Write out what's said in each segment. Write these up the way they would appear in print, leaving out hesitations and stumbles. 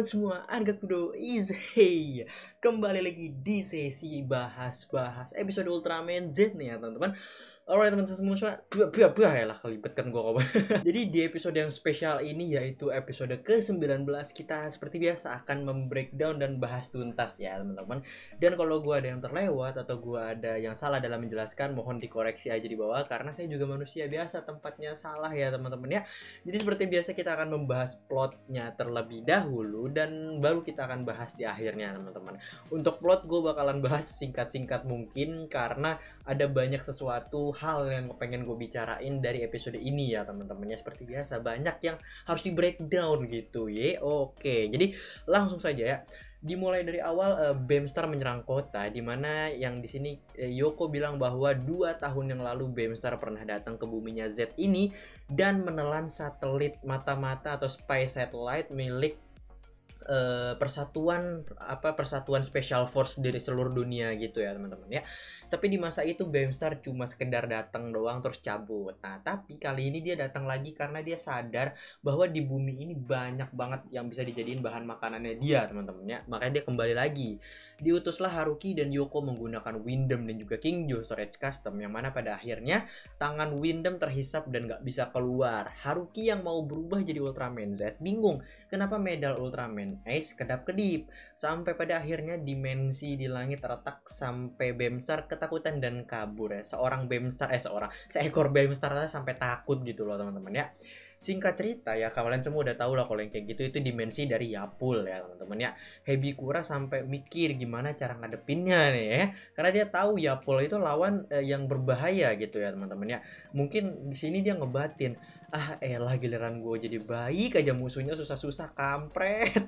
teman-teman semua, Angga Kudo is hey. Kembali lagi di sesi bahas-bahas episode Ultraman Z nih ya teman-teman. Alright teman-teman semua, ya lah kelibetkan gue kawan. Jadi di episode yang spesial ini yaitu episode ke-19 kita seperti biasa akan membreakdown dan bahas tuntas ya teman-teman. Dan kalau gue ada yang terlewat atau gue ada yang salah dalam menjelaskan, mohon dikoreksi aja di bawah karena saya juga manusia biasa, tempatnya salah ya teman-teman ya. Jadi seperti biasa kita akan membahas plotnya terlebih dahulu dan baru kita akan bahas di akhirnya teman-teman. Untuk plot gue bakalan bahas singkat-singkat mungkin karena ada banyak sesuatu hal yang pengen gue bicarain dari episode ini ya teman-teman ya. Seperti biasa banyak yang harus di breakdown gitu ya. Oke, jadi langsung saja ya. Dimulai dari awal Beamstar menyerang kota, dimana yang di sini Yoko bilang bahwa 2 tahun yang lalu Beamstar pernah datang ke buminya Z ini dan menelan satelit mata-mata atau spy satellite milik persatuan Special Force dari seluruh dunia gitu ya teman-teman ya. Tapi di masa itu Beamstar cuma sekedar datang doang terus cabut. Nah, tapi kali ini dia datang lagi karena dia sadar bahwa di bumi ini banyak banget yang bisa dijadiin bahan makanannya dia, teman-teman ya. Makanya dia kembali lagi. Diutuslah Haruki dan Yoko menggunakan Windom dan juga Kingjo Storage Custom, yang mana pada akhirnya tangan Windom terhisap dan gak bisa keluar. Haruki yang mau berubah jadi Ultraman Z bingung kenapa medal Ultraman Ace kedap-kedip. Sampai pada akhirnya dimensi di langit retak sampai Beamstar ketakutan dan kabur ya. Seekor Beamstar sampai takut gitu loh teman-teman ya. Singkat cerita ya, kalian semua udah tahu lah kalau yang kayak gitu itu dimensi dari Yapul ya teman-teman ya. Hebikura sampai mikir gimana cara ngadepinnya nih ya. Karena dia tahu Yapul itu lawan yang berbahaya gitu ya teman-teman ya. Mungkin di sini dia ngebatin, elah giliran gue jadi baik aja musuhnya susah-susah kampret.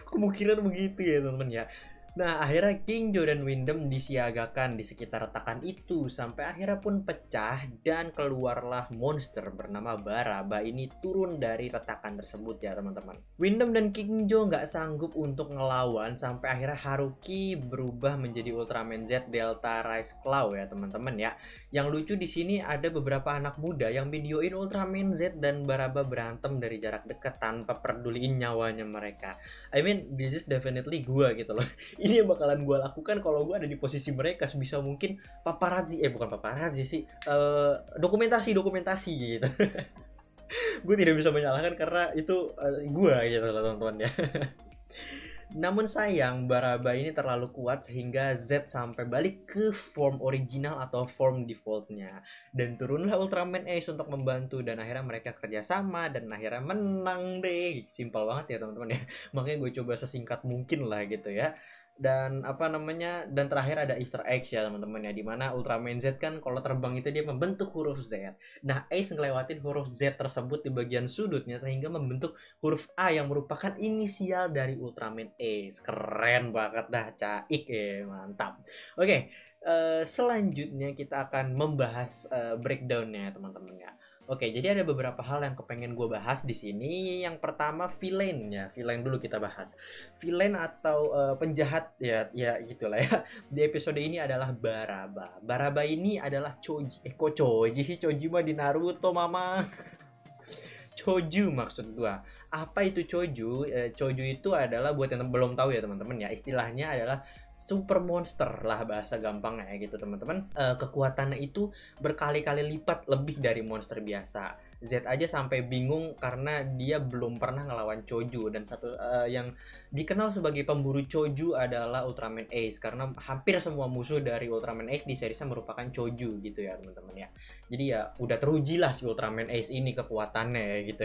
Kemungkinan begitu ya teman-teman ya. Nah, akhirnya Kingjo dan Windom disiagakan di sekitar retakan itu sampai akhirnya pun pecah dan keluarlah monster bernama Baraba ini turun dari retakan tersebut ya teman-teman. Windom dan Kingjo nggak sanggup untuk ngelawan sampai akhirnya Haruki berubah menjadi Ultraman Z Delta Rise Claw ya teman-teman ya. Yang lucu di sini ada beberapa anak muda yang videoin Ultraman Z dan Baraba berantem dari jarak dekat tanpa peduliin nyawanya mereka. I mean, this is definitely gua gitu loh. Ini yang bakalan gue lakukan kalau gue ada di posisi mereka, sebisa mungkin bukan paparazzi sih, dokumentasi gitu. Gue tidak bisa menyalahkan karena itu gue gitu teman-teman ya. Namun sayang, Baraba ini terlalu kuat sehingga Z sampai balik ke form original atau form defaultnya. Dan turunlah Ultraman Ace untuk membantu dan akhirnya mereka kerjasama dan akhirnya menang deh. Simpel banget ya teman-teman ya. Makanya gue coba sesingkat mungkin lah gitu ya. Dan dan terakhir ada Easter eggs ya teman-teman ya, dimana Ultraman Z kan kalau terbang itu dia membentuk huruf Z. Nah, Ace ngelewatin huruf Z tersebut di bagian sudutnya sehingga membentuk huruf A yang merupakan inisial dari Ultraman Ace. Keren banget dah, caik ya, mantap. Oke, selanjutnya kita akan membahas breakdownnya teman-teman ya. Oke, jadi ada beberapa hal yang kepengen gue bahas di sini. Yang pertama villain ya, villain dulu kita bahas. Villain atau penjahat ya gitulah ya. Di episode ini adalah Baraba. Baraba ini adalah Choji. Kok Choji sih? Choji mah di Naruto, mama. Choju maksud gua. Apa itu Choju? Choju itu adalah, buat yang belum tahu ya teman-teman ya, istilahnya adalah super monster lah bahasa gampangnya ya gitu teman-teman. Kekuatannya itu berkali-kali lipat lebih dari monster biasa. Z aja sampai bingung karena dia belum pernah ngelawan Choju. Dan satu yang dikenal sebagai pemburu Choju adalah Ultraman Ace, karena hampir semua musuh dari Ultraman Ace di seriesnya merupakan Choju gitu ya teman-teman ya. Jadi ya udah teruji lah si Ultraman Ace ini kekuatannya ya gitu.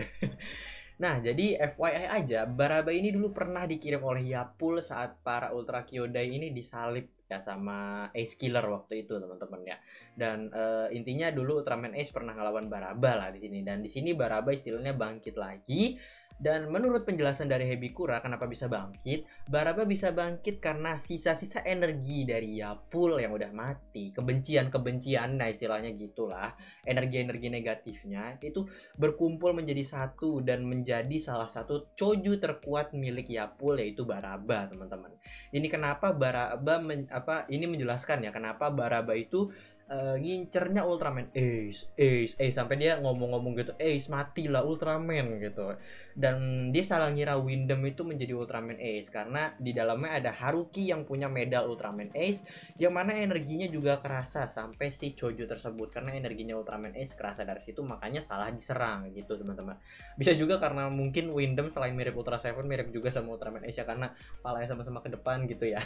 Nah, jadi FYI aja, Baraba ini dulu pernah dikirim oleh Yapul saat para Ultra Kyodai ini disalib ya sama Ace Killer waktu itu, teman-teman ya. Dan intinya dulu Ultraman Ace pernah ngelawan Baraba lah di sini. Dan di sini Baraba istilahnya bangkit lagi. Dan menurut penjelasan dari Hebikura kenapa bisa bangkit, Baraba bisa bangkit karena sisa-sisa energi dari Yapul yang udah mati, kebencian-kebencian, nah istilahnya gitulah, energi-energi negatifnya itu berkumpul menjadi satu dan menjadi salah satu Choju terkuat milik Yapul, yaitu Baraba, teman-teman. Ini kenapa Baraba ini menjelaskan ya kenapa Baraba itu ngincernya Ultraman Ace sampai dia ngomong-ngomong gitu, Ace matilah Ultraman gitu. Dan dia salah ngira Windom itu menjadi Ultraman Ace karena di dalamnya ada Haruki yang punya medal Ultraman Ace, yang mana energinya juga kerasa sampai si Choju tersebut, karena energinya Ultraman Ace kerasa dari situ, makanya salah diserang gitu teman-teman. Bisa juga karena mungkin Windom selain mirip Ultra Seven mirip juga sama Ultraman Ace ya, karena palanya sama-sama ke depan gitu ya.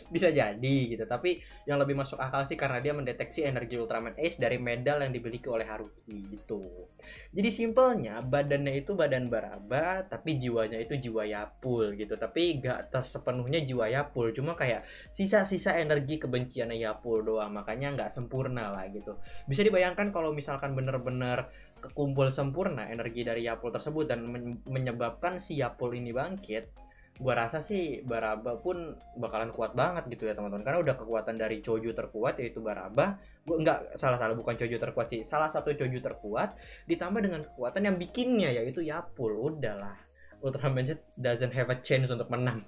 Bisa jadi gitu, tapi yang lebih masuk akal sih karena dia mendeteksi energi Ultraman Ace dari medal yang dimiliki oleh Haruki gitu. Jadi simpelnya badannya itu badan Baraba, tapi jiwanya itu jiwa Yapul gitu. Tapi gak sepenuhnya jiwa Yapul, cuma kayak sisa-sisa energi kebenciannya Yapul doang, makanya nggak sempurna lah gitu. Bisa dibayangkan kalau misalkan bener-bener kekumpul sempurna energi dari Yapul tersebut dan menyebabkan si Yapul ini bangkit, gua rasa sih Baraba pun bakalan kuat banget gitu ya teman-teman, karena udah kekuatan dari Choju terkuat yaitu Baraba. Gua nggak salah, bukan Choju terkuat sih, salah satu Choju terkuat ditambah dengan kekuatan yang bikinnya yaitu Yapul. Udahlah, Ultraman Z doesn't have a chance untuk menang.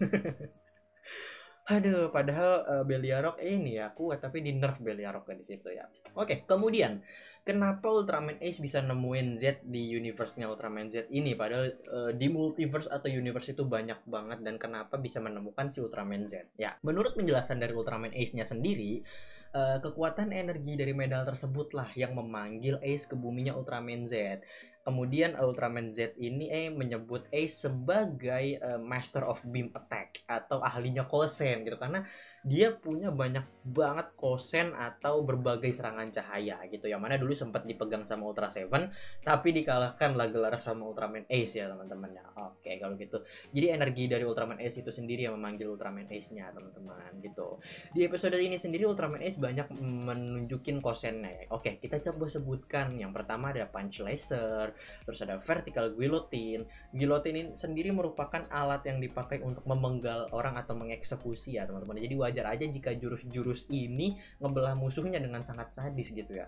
Aduh, padahal Beliarok ini ya kuat, tapi di nerf Beliarok di situ ya. Oke, kemudian kenapa Ultraman Ace bisa nemuin Z di universe-nya Ultraman Z ini, padahal di multiverse atau universe itu banyak banget, dan kenapa bisa menemukan si Ultraman Z? Ya, menurut penjelasan dari Ultraman Ace-nya sendiri, kekuatan energi dari medal tersebutlah yang memanggil Ace ke buminya Ultraman Z. Kemudian Ultraman Z ini menyebut Ace sebagai Master of Beam Attack atau ahlinya Kosen gitu, karena dia punya banyak banget kosen atau berbagai serangan cahaya gitu, yang mana dulu sempat dipegang sama Ultra Seven tapi dikalahkan lah gelar sama Ultraman Ace ya teman-teman ya. Oke, kalau gitu jadi energi dari Ultraman Ace itu sendiri yang memanggil Ultraman Ace-nya teman-teman gitu. Di episode ini sendiri Ultraman Ace banyak menunjukin kosennya ya. Oke, kita coba sebutkan. Yang pertama ada Punch Laser, terus ada Vertical Guillotine. Guillotine ini sendiri merupakan alat yang dipakai untuk memenggal orang atau mengeksekusi ya teman-teman. Jadi wajar aja jika jurus-jurus ini ngebelah musuhnya dengan sangat sadis gitu ya.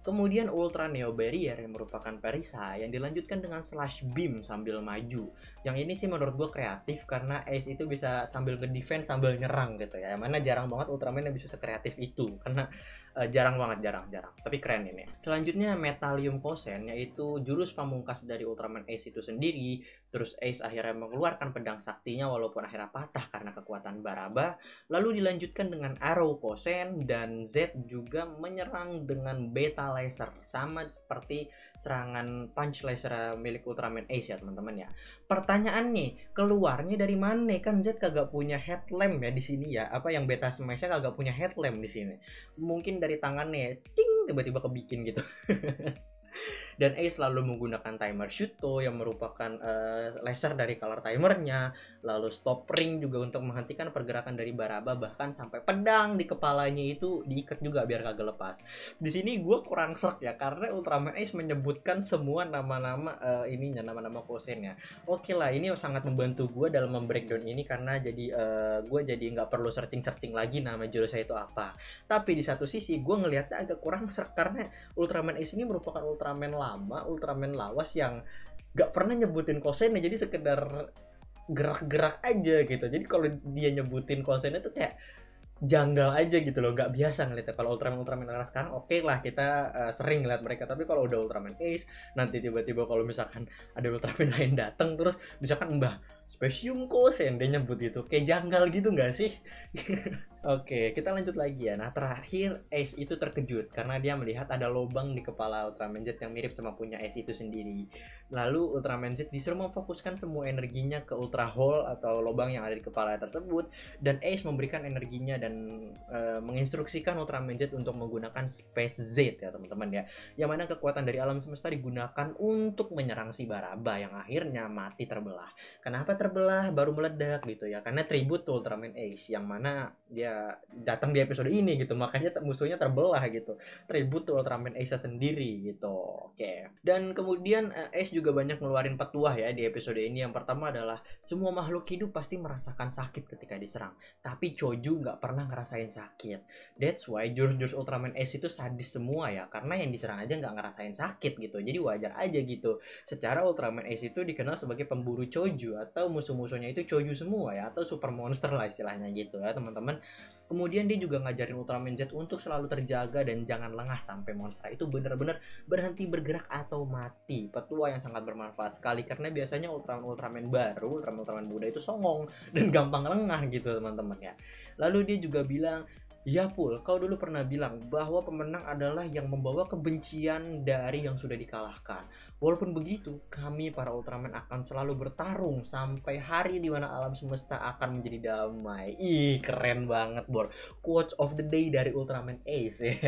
Kemudian Ultra Neo Barrier yang merupakan perisai yang dilanjutkan dengan Slash Beam sambil maju. Yang ini sih menurut gue kreatif karena Ace itu bisa sambil nge-defense sambil nyerang gitu ya. Yang mana jarang banget Ultraman yang bisa sekreatif itu, karena jarang banget, jarang. Tapi keren ini. Selanjutnya Metallium Kosen, yaitu jurus pamungkas dari Ultraman Ace itu sendiri. Terus Ace akhirnya mengeluarkan pedang saktinya walaupun akhirnya patah karena kekuatan Baraba. Lalu dilanjutkan dengan Arrow Kosen, dan Z juga menyerang dengan Beta Laser, sama seperti serangan Punch Laser milik Ultraman Ace ya teman-teman ya. Pertanyaan nih, keluarnya dari mana? Kan Z kagak punya headlamp ya di sini ya. Apa yang Beta Smash-nya kagak punya headlamp di sini? Mungkin dari tangannya, ting, tiba-tiba kebikin gitu. Dan Ace selalu menggunakan timer Shuto yang merupakan laser dari color timernya, lalu stop ring juga untuk menghentikan pergerakan dari Baraba, bahkan sampai pedang di kepalanya itu diikat juga biar kagak lepas. Di sini gue kurang serk ya, karena Ultraman Ace menyebutkan semua nama-nama nama-nama kosennya. Oke lah, ini sangat membantu gue dalam membreakdown ini karena jadi gue jadi nggak perlu searching lagi nama jurusnya itu apa. Tapi di satu sisi gue ngelihatnya agak kurang serk karena Ultraman Ace ini merupakan Ultraman lama, Ultraman lawas yang gak pernah nyebutin kosennya, jadi sekedar gerak-gerak aja gitu. Jadi kalau dia nyebutin kosennya tuh kayak janggal aja gitu loh, gak biasa ngeliatnya. Kalau Ultraman era sekarang oke lah, kita sering ngeliat mereka, tapi kalau udah Ultraman Ace nanti tiba-tiba kalau misalkan ada Ultraman lain datang terus misalkan Mbah Spesium Kosen dia nyebut itu, kayak janggal gitu gak sih? Oke, kita lanjut lagi ya. Nah, terakhir Ace itu terkejut karena dia melihat ada lubang di kepala Ultraman Z yang mirip sama punya Ace itu sendiri. Lalu Ultraman Z disuruh memfokuskan semua energinya ke Ultra Hole atau lubang yang ada di kepala tersebut, dan Ace memberikan energinya dan menginstruksikan Ultraman Z untuk menggunakan Space Z ya teman-teman ya. Yang mana kekuatan dari alam semesta digunakan untuk menyerang si Baraba yang akhirnya mati terbelah. Kenapa terbelah baru meledak gitu ya? Karena tribute to Ultraman Ace yang mana dia datang di episode ini gitu, makanya musuhnya terbelah gitu, tribute to Ultraman Ace sendiri gitu. Oke. Dan kemudian Ace juga banyak ngeluarin petuah ya di episode ini. Yang pertama adalah semua makhluk hidup pasti merasakan sakit ketika diserang, tapi Choju nggak pernah ngerasain sakit. That's why jurus-jurus Ultraman Ace itu sadis semua ya, karena yang diserang aja nggak ngerasain sakit gitu. Jadi wajar aja gitu. Secara Ultraman Ace itu dikenal sebagai pemburu Choju atau musuh-musuhnya itu Choju semua ya, atau super monster lah istilahnya gitu ya teman-teman. Kemudian dia juga ngajarin Ultraman Z untuk selalu terjaga dan jangan lengah sampai monster itu benar-benar berhenti bergerak atau mati. Petua yang sangat bermanfaat sekali karena biasanya Ultraman baru, Ultraman muda itu songong dan gampang lengah gitu teman-teman ya. Lalu dia juga bilang, ya Pul, kau dulu pernah bilang bahwa pemenang adalah yang membawa kebencian dari yang sudah dikalahkan. Walaupun begitu, kami para Ultraman akan selalu bertarung sampai hari di mana alam semesta akan menjadi damai. Ih, keren banget, Bor. Quotes of the day dari Ultraman Ace.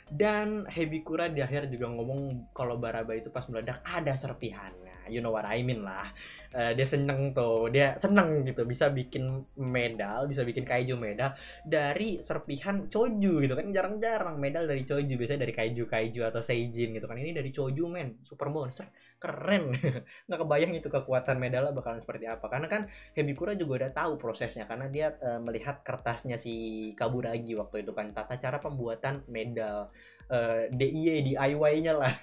Dan Hebikura di akhir juga ngomong kalau Baraba itu pas meledak ada serpihannya. You know what I mean lah. Dia seneng tuh, dia seneng gitu bisa bikin medal, bisa bikin kaiju medal dari serpihan Choju gitu kan. Jarang-jarang medal dari Choju, biasanya dari kaiju atau seijin gitu kan. Ini dari Choju men, super monster, keren. Nggak kebayang itu kekuatan medalnya bakalan seperti apa, karena kan Hebikura juga udah tahu prosesnya karena dia melihat kertasnya si Kaburagi waktu itu kan, tata cara pembuatan medal, DIY-nya lah.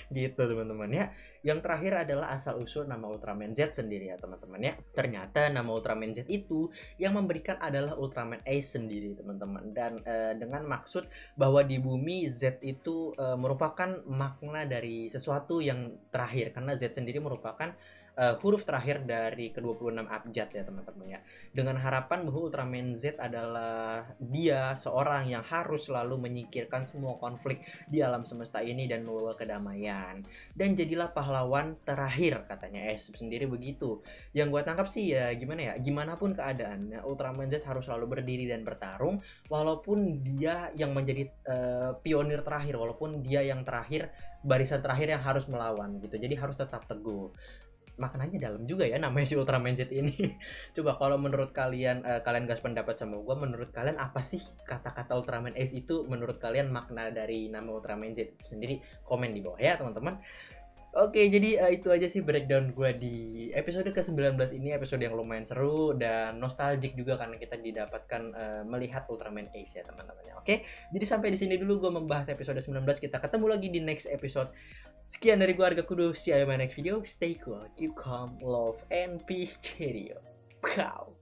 Gitu teman-teman ya. Yang terakhir adalah asal usul nama Ultraman Z sendiri ya teman-teman ya. Ternyata nama Ultraman Z itu yang memberikan adalah Ultraman Ace sendiri teman-teman. Dan dengan maksud bahwa di bumi Z itu merupakan makna dari sesuatu yang terakhir, karena Z sendiri merupakan huruf terakhir dari ke-26 abjad ya teman-teman ya. Dengan harapan bahwa Ultraman Z adalah dia seorang yang harus selalu menyingkirkan semua konflik di alam semesta ini dan membawa kedamaian. Dan jadilah pahlawan terakhir katanya Ace sendiri begitu. Yang gue tangkap sih ya gimana ya, gimana pun keadaannya Ultraman Z harus selalu berdiri dan bertarung walaupun dia yang menjadi pionir terakhir, walaupun dia yang terakhir, barisan terakhir yang harus melawan gitu. Jadi harus tetap teguh. Maknanya dalam juga ya namanya si Ultraman Z ini. Coba kalau menurut kalian, kalian gas pendapat sama gue, menurut kalian apa sih kata-kata Ultraman Ace itu, menurut kalian makna dari nama Ultraman Z sendiri? Komen di bawah ya teman-teman. Oke, jadi itu aja sih breakdown gue di episode ke-19 ini, episode yang lumayan seru dan nostalgic juga karena kita didapatkan melihat Ultraman Ace ya teman-teman. Oke, jadi sampai di sini dulu gue membahas episode 19. Kita ketemu lagi di next episode. Sekian dari gue Arga Kudu. See you in my next video. Stay cool, keep calm, love, and peace. Cheerio. Pow.